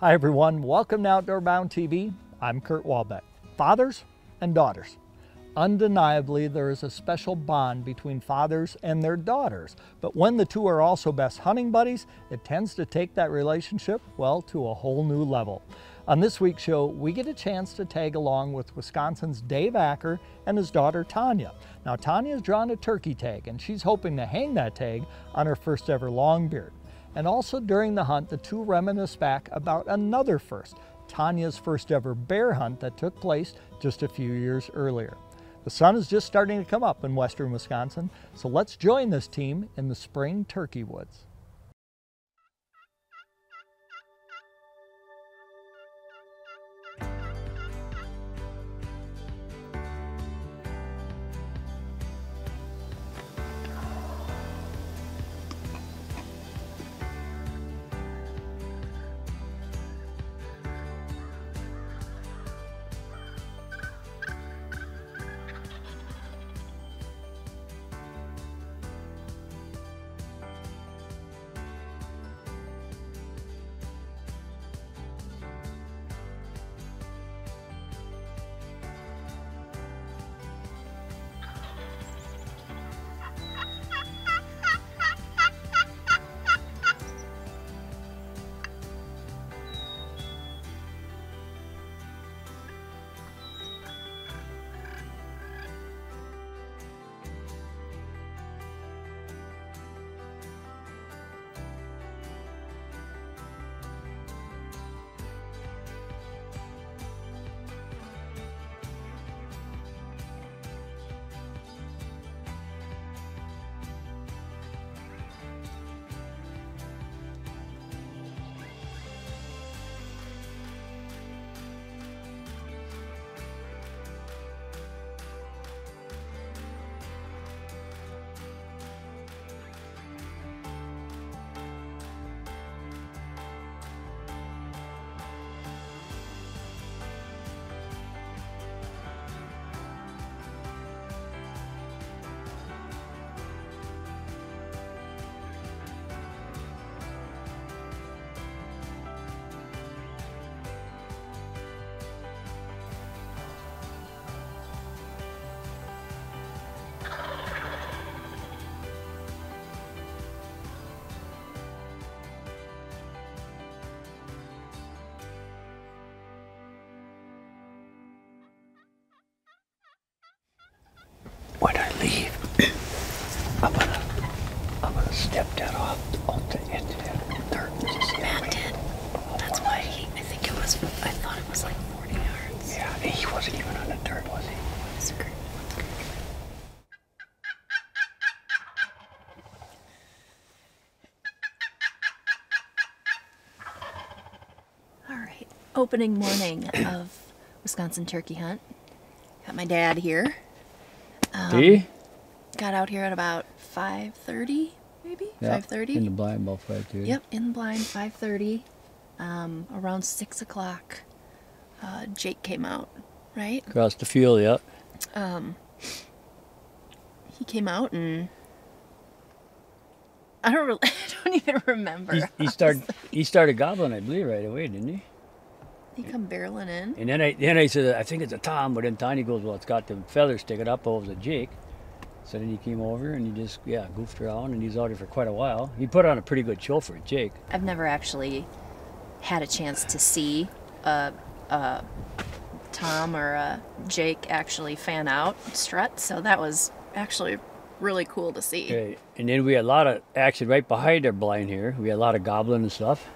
Hi everyone, welcome to Outdoor Bound TV. I'm Kurt Walbeck. Fathers and daughters. Undeniably, there is a special bond between fathers and their daughters, but when the two are also best hunting buddies, it tends to take that relationship, well, to a whole new level. On this week's show, we get a chance to tag along with Wisconsin's Dave Acker and his daughter Tanya. Now, Tanya's drawn a turkey tag, and she's hoping to hang that tag on her first ever longbeard. And also during the hunt, the two reminisce back about another first, Tanya's first ever bear hunt that took place just a few years earlier. The sun is just starting to come up in western Wisconsin, so let's join this team in the spring turkey woods. When I leave, I'm gonna step that off the edge of that dirt. Matt did. That's why I think it was, I thought it was like 40 yards. Yeah, he wasn't even on the dirt, was he? It's great. All right, opening morning of Wisconsin turkey hunt. Got my dad here. Got out here at about 5:30, maybe? Yeah, 5:30? in the blind about 5:30. Yep, in the blind, 5:30. Around 6 o'clock, Jake came out, right? Across the field, yeah. He came out and I don't even remember. He started gobbling, I believe, right away, didn't he? He come barreling in. And then I said, I think it's a Tom, but then Tanya goes, well, it's got the feathers sticking up over the Jake. So then he came over and he just, goofed around, and he's out here for quite a while. He put on a pretty good show for a Jake. I've never actually had a chance to see a Tom or a Jake actually fan out strut, so that was actually really cool to see. Okay. And then we had a lot of action right behind our blind here. We had a lot of gobbling and stuff,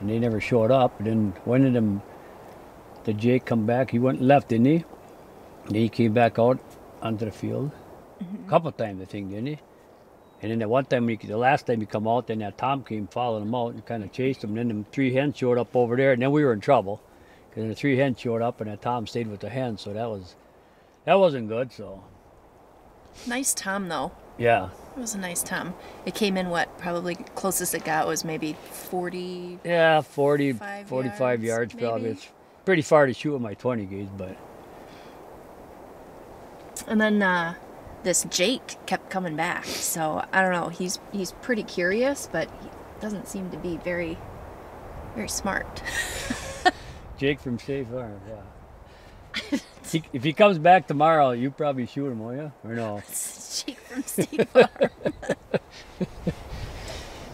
and they never showed up. And then one of them, the Jake come back, he went left, didn't he? And then he came back out onto the field. A couple of times, I think, didn't he? And then the one time, the last time he come out, then that Tom came following him out and kind of chased him. And then the three hens showed up over there, and then we were in trouble. Because the three hens showed up, and that Tom stayed with the hens, so that wasn't good, so. Nice Tom, though. Yeah. It was a nice Tom. It came in, what, probably closest it got was maybe 40? Yeah, 45 yards probably. Maybe. It's pretty far to shoot with my 20 gauge, but. And then this Jake kept coming back, so I don't know. He's pretty curious, but he doesn't seem to be very Very smart. Jake from State Farm, yeah. If he comes back tomorrow, you probably shoot him, will you? Or no? Jake from State Farm.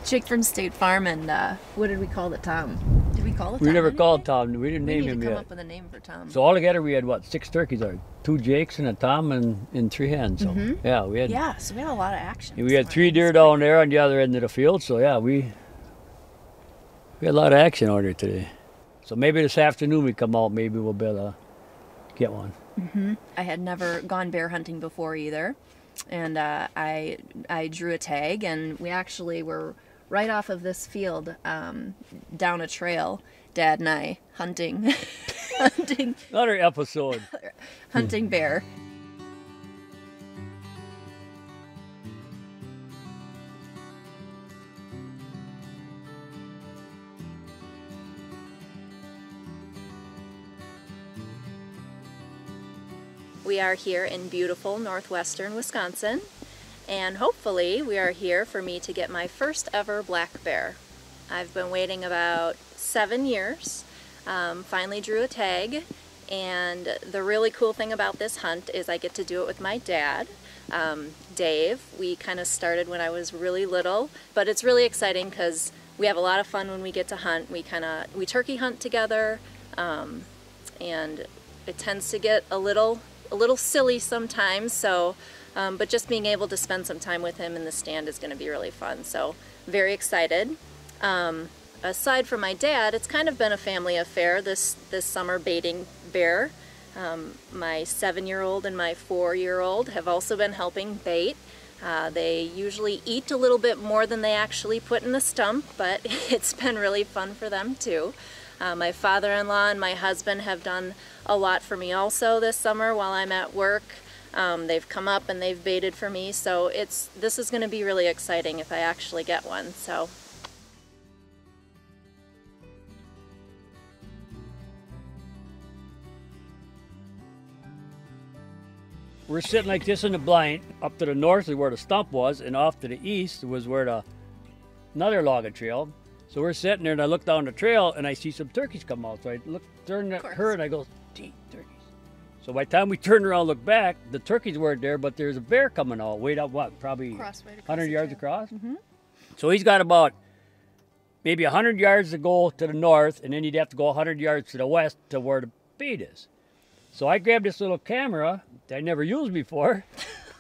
Jake from State Farm, and what did we call the Tom? Did we call it Tom? We never anything? called Tom. We didn't name him We need to come yet. up with a name for Tom. So altogether, we had what, 6 turkeys, or 2 Jakes and a Tom and 3 hens. So yeah, we had. Yeah, so we had a lot of action. We had 3 deer down there on the other end of the field. So yeah, we had a lot of action out there today. So maybe this afternoon we come out. Maybe we'll be able to get one. I had never gone bear hunting before either, and I drew a tag, and we actually were right off of this field, down a trail, Dad and I hunting, Another episode. hunting bear. We are here in beautiful northwestern Wisconsin, and hopefully we are here for me to get my first ever black bear. I've been waiting about 7 years, finally drew a tag, and the really cool thing about this hunt is I get to do it with my dad, Dave. We kind of started when I was really little, but it's really exciting because we have a lot of fun when we get to hunt. We turkey hunt together, and it tends to get a little silly sometimes, so but just being able to spend some time with him in the stand is going to be really fun, so very excited. Aside from my dad, it's kind of been a family affair this summer baiting bear. My 7-year-old and my 4-year-old have also been helping bait. They usually eat a little bit more than they actually put in the stump, but it's been really fun for them too. My father-in-law and my husband have done a lot for me also this summer while I'm at work. They've come up and they've baited for me, so this is going to be really exciting if I actually get one. So. We're sitting like this in the blind. Up to the north is where the stump was, and off to the east was where another logging trail. So we're sitting there, and I look down the trail, and I see some turkeys come out. So I turn at her, and I go, "Gee, turkeys." So by the time we turned around and looked back, the turkeys weren't there, but there's a bear coming out, way up, probably 100 yards across? So he's got about maybe 100 yards to go to the north, and then he'd have to go 100 yards to the west to where the bait is. So I grabbed this little camera that I never used before,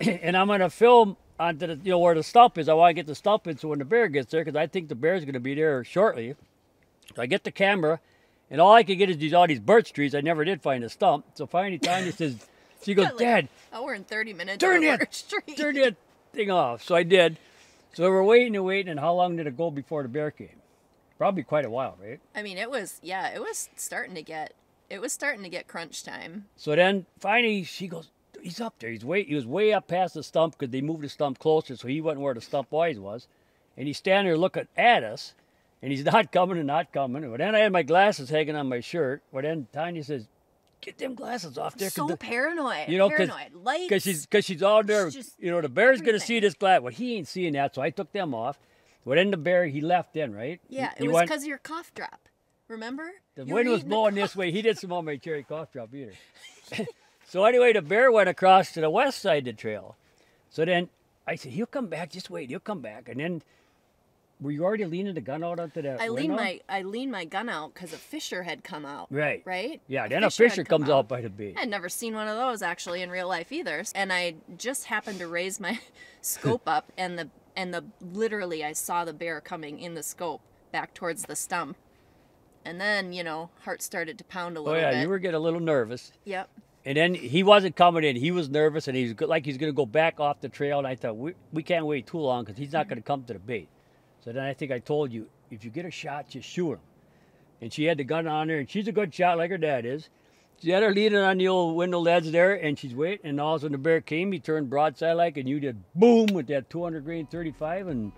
and I'm going to film onto the, where the stump is. I want to get the stump in so when the bear gets there, because I think the bear's going to be there shortly. So I get the camera, and all I could get is all these birch trees. I never did find a stump. So finally Tanya says, she goes, "Dad, we're in 30 minutes. turn that thing off." So I did. So we're waiting and waiting, and how long did it go before the bear came? Probably quite a while, right? I mean, it was starting to get crunch time. So then finally she goes, "He's up there. He was way up past the stump because they moved the stump closer, so he wasn't where the stump always was. And he's standing there looking at us, and he's not coming and not coming. But then I had my glasses hanging on my shirt. Well, then Tanya says, "Get them glasses off there." So paranoid. Because she's all there. The bear's going to see this glass. Well, he ain't seeing that, so I took them off. Well, then the bear, he left in, right? Yeah, it was because of your cough drop. Remember? The wind was blowing this way. He didn't smoke on my cherry cough drop either. So anyway, the bear went across to the west side of the trail. So then I said, "He'll come back. Just wait. He'll come back." And then, were you already leaning the gun out onto that window? I leaned my gun out because a fisher had come out. Right. Right? Yeah, then a fisher comes out by the bait. I'd never seen one of those actually in real life either. And I just happened to raise my scope up, and literally I saw the bear coming in the scope back towards the stump. And then, heart started to pound a little bit. Oh, yeah, you were getting a little nervous. Yep. And then he wasn't coming in. He was nervous, and he's going to go back off the trail. And I thought, we can't wait too long because he's not going to come to the bait. So then I think I told you, if you get a shot, just shoot him. And she had the gun on her, and she's a good shot like her dad is. She had her leaning on the old window ledge there, and she's waiting. And all of a sudden the bear came. He turned broadside like, and you did boom with that 200 grain 35, and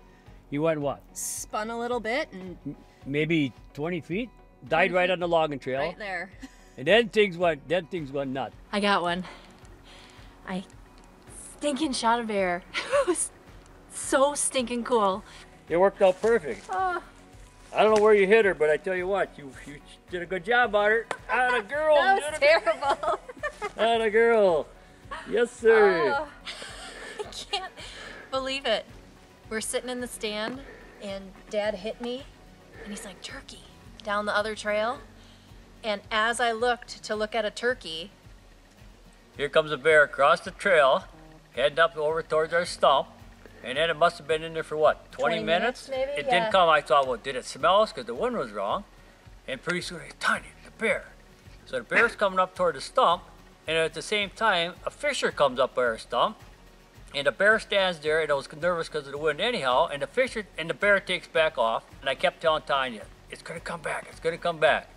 he went what? Spun a little bit and maybe 20 feet. Died right on the logging trail. Right there. And then things went nuts. I got one. I stinking shot a bear. It was so stinking cool. It worked out perfect. Oh. I don't know where you hit her, but I tell you what, you did a good job on her. Atta girl. That was terrible. Atta girl. Yes, sir. Oh, I can't believe it. We're sitting in the stand, and Dad hit me, and he's like, turkey, down the other trail. And as I looked to look at a turkey, Here comes a bear across the trail, heading up over towards our stump. And then it must have been in there for what, 20 minutes? maybe? It Yeah. didn't come. I thought, well, did it smell us? Because the wind was wrong. And pretty soon, Tanya, the bear. So the bear's coming up toward the stump. And at the same time, a fisher comes up by our stump. And the bear stands there, and I was nervous because of the wind anyhow. And the bear takes back off. And I kept telling Tanya, it's going to come back. It's going to come back.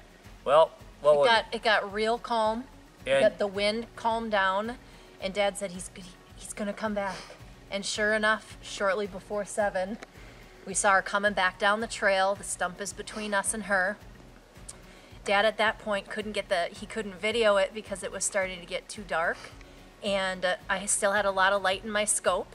Well, what was it? it got real calm. And The wind calmed down, and Dad said he's gonna come back. And sure enough, shortly before 7, we saw her coming back down the trail. The stump is between us and her. Dad at that point couldn't video it because it was starting to get too dark, and I still had a lot of light in my scope.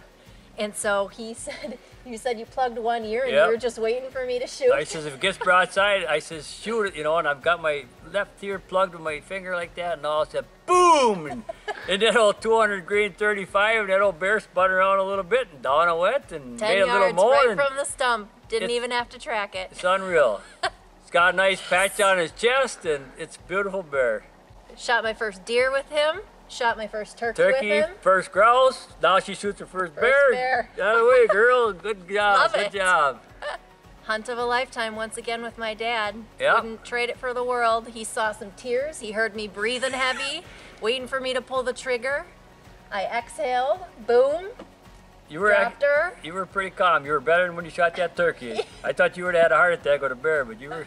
And so he said, you said you plugged one ear and Yep. you were just waiting for me to shoot. I says, if it gets broadside, I says, shoot it, and I've got my left ear plugged with my finger like that, and all I said, boom! And that old 200 grain 35, and that old bear spun around a little bit, and down I went, and 10 made a little yards more. right And from the stump. Didn't It's- even have to track it. it's unreal. It's got a nice patch on his chest, and it's a beautiful bear. Shot my first deer with him. Shot my first turkey with Turkey, him. first grouse, now she shoots her first bear. bear. That way, girl. Good job. Love Good it. job. Hunt of a lifetime once again with my dad. Yeah. Wouldn't trade it for the world. He saw some tears. He heard me breathing heavy, waiting for me to pull the trigger. I exhaled. Boom. You were Dropped You her. were pretty calm. You were better than when you shot that turkey. I thought you would have had a heart attack with a bear, but you were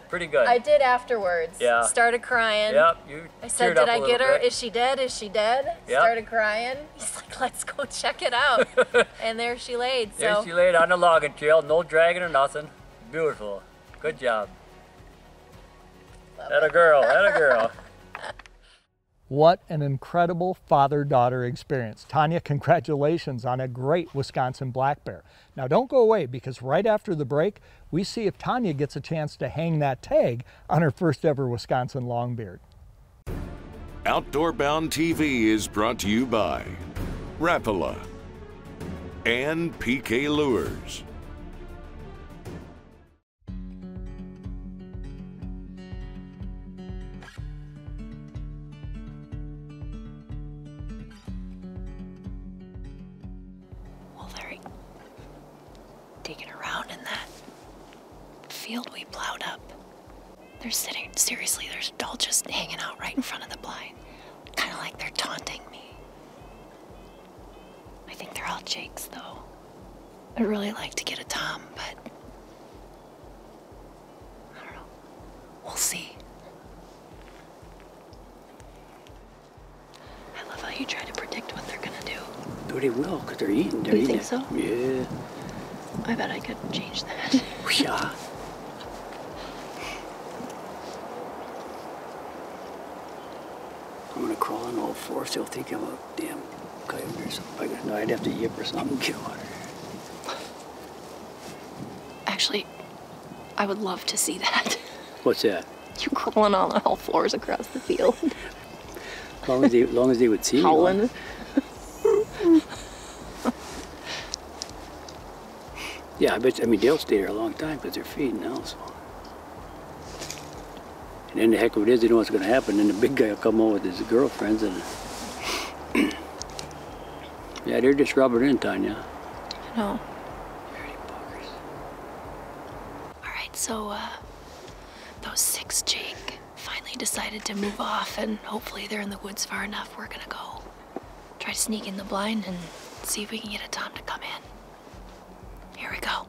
pretty good. I did afterwards. Yeah. Started crying. Yep, you I said, teared up did a I little get her? bit. Is she dead? Is she dead? Yep. Started crying. He's like, let's go check it out. And there she laid. There So she laid on the logging trail, no dragging or nothing. Beautiful. Good job. That a girl. That a girl. What an incredible father-daughter experience. Tanya, congratulations on a great Wisconsin black bear. Now don't go away, because right after the break, we see if Tanya gets a chance to hang that tag on her first ever Wisconsin longbeard. Outdoor Bound TV is brought to you by Rapala and PK Lures. Well, they're digging around in that field we plowed up. They're sitting, seriously, they're all just hanging out right in front of the blind. Kind of like they're taunting me. I think they're all jakes, though. I'd really like to get a tom, but I don't know. We'll see. I love how you try to predict what they're gonna do. But they will, because they're eating. You think so? Yeah. I bet I could change that. Yeah. I'm gonna crawl on all fours. They'll think I'm a damn coyote or something. No, I'd have to yip or something. Get on her. Actually, I would love to see that. What's that? You crawling on all fours across the field, As long as they would see me. howling. Yeah, I mean, they'll stay there a long time because they're feeding now, so. And then the heck of it is, they know what's going to happen. Then the big guy will come over with his girlfriends and. Yeah, they're just rubbing in, Tanya. No. Dirty buggers. All right, so those 6 Jake finally decided to move off, and hopefully they're in the woods far enough. We're gonna go try to sneak in the blind and see if we can get a tom to come in. Here we go.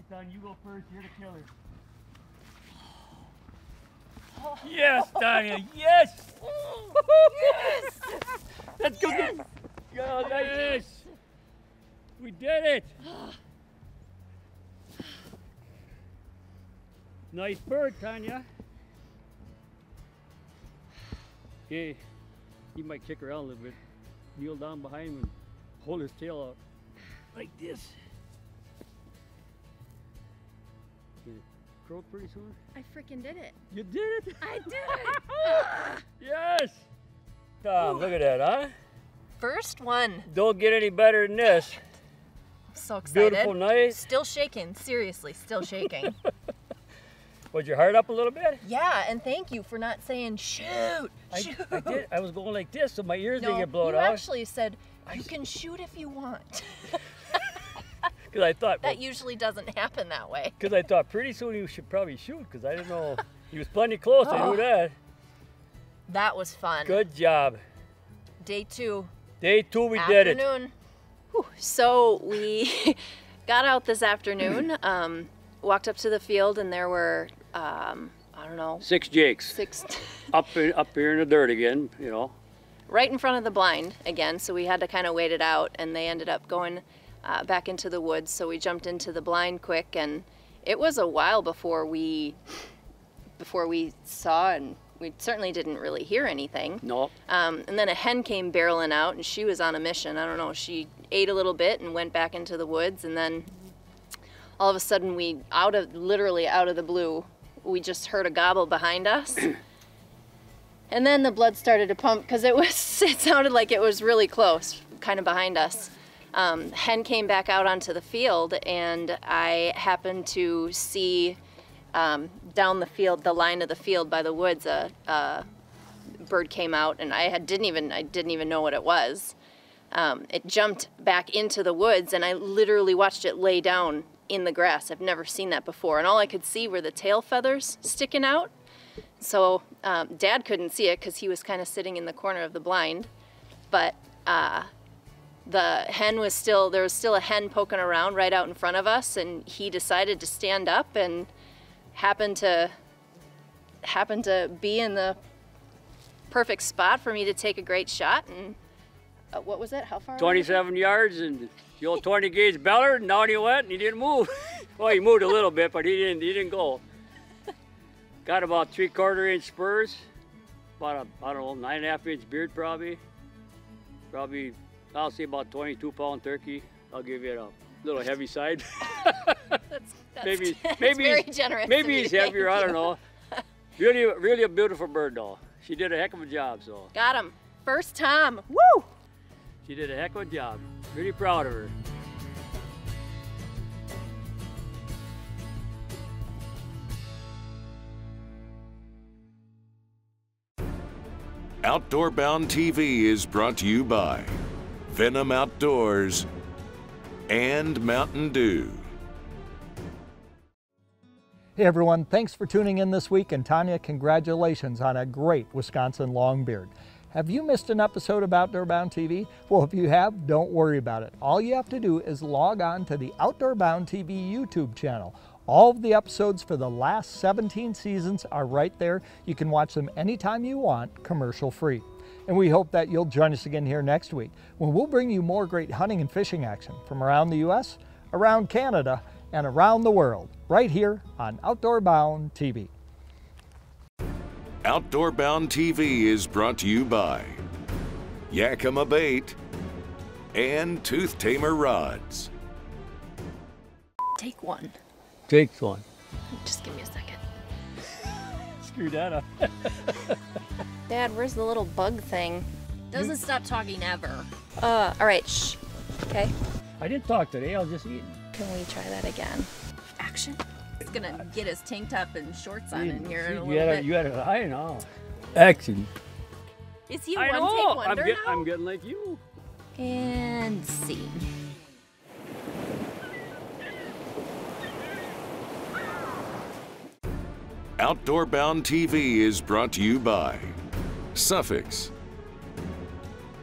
Tanya, you go first. You're the killer. Yes, Tanya, yes! Yes! Let's go get... Go, yes! We did it! Nice bird, Tanya. Okay, he might kick around a little bit. Kneel down behind him and hold his tail out like this. Croak pretty soon? I freaking did it. You did it? I did it. Yes! Tom, look at that, huh? First one. Don't get any better than this. So excited. Beautiful night. Still shaking. Seriously, still shaking. Was your heart up a little bit? Yeah, and thank you for not saying shoot. Shoot. I did. I was going like this so my ears No, didn't get blown you out. actually said you can shoot if you want. Because I thought That usually doesn't happen that way. Because I thought pretty soon he should probably shoot because I didn't know. He was plenty close. I knew that. That was fun. Good job. Day 2. Day 2 we did it. Afternoon. Whew. So we got out this afternoon, walked up to the field, and there were, I don't know. 6 jakes. 6. up here in the dirt again, you know. Right in front of the blind again, so we had to kind of wait it out, and they ended up going back into the woods, so we jumped into the blind quick, and it was a while before we saw, and we certainly didn't really hear anything. No. And then a hen came barreling out, and she was on a mission. I don't know, she ate a little bit and went back into the woods, and then all of a sudden literally out of the blue, we just heard a gobble behind us. And then the blood started to pump because it sounded like it was really close, kind of behind us. Hen came back out onto the field, and I happened to see down the field, the line of the field by the woods, a bird came out, and I didn't even know what it was. It jumped back into the woods, and I literally watched it lay down in the grass. I've never seen that before, and all I could see were the tail feathers sticking out. So Dad couldn't see it because he was kind of sitting in the corner of the blind, but the hen there was still a hen poking around right out in front of us, and he decided to stand up and happened to be in the perfect spot for me to take a great shot. And what was it? How far? 27 yards, and the old 20 gauge beller, and down he went, and he didn't move. Well, he moved a little bit, but he didn't go. Got about 3/4 inch spurs, about I don't know, 9.5 inch beard probably. Probably, I'll say about 22-pound turkey. I'll give you a little heavy side. That's maybe very generous. Maybe he's heavier. I don't know. Really a beautiful bird though. She did a heck of a job. So got him first time. Woo! She did a heck of a job. Really proud of her. Outdoor Bound TV is brought to you by Venom Outdoors and Mountain Dew. Hey everyone, thanks for tuning in this week, and Tanya, congratulations on a great Wisconsin longbeard. Have you missed an episode of Outdoor Bound TV? Well, if you have, don't worry about it. All you have to do is log on to the Outdoor Bound TV YouTube channel. All of the episodes for the last 17 seasons are right there. You can watch them anytime you want, commercial free. And we hope that you'll join us again here next week, when we'll bring you more great hunting and fishing action from around the U.S., around Canada, and around the world, right here on Outdoor Bound TV. Outdoor Bound TV is brought to you by Yakima Bait and Tooth Tamer Rods. Take one. Takes one. Just give me a second. Screw that up. Dad, where's the little bug thing? Doesn't stop talking ever. All right, shh. Okay. I didn't talk today. I was just eating. Can we try that again? Action. He's gonna get his tank top and shorts on in here in a little bit. You had a, I know. Action. Is he a I one-take know. wonder now? I'm getting like you. And scene. Outdoor Bound TV is brought to you by Suffix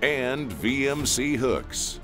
and VMC Hooks.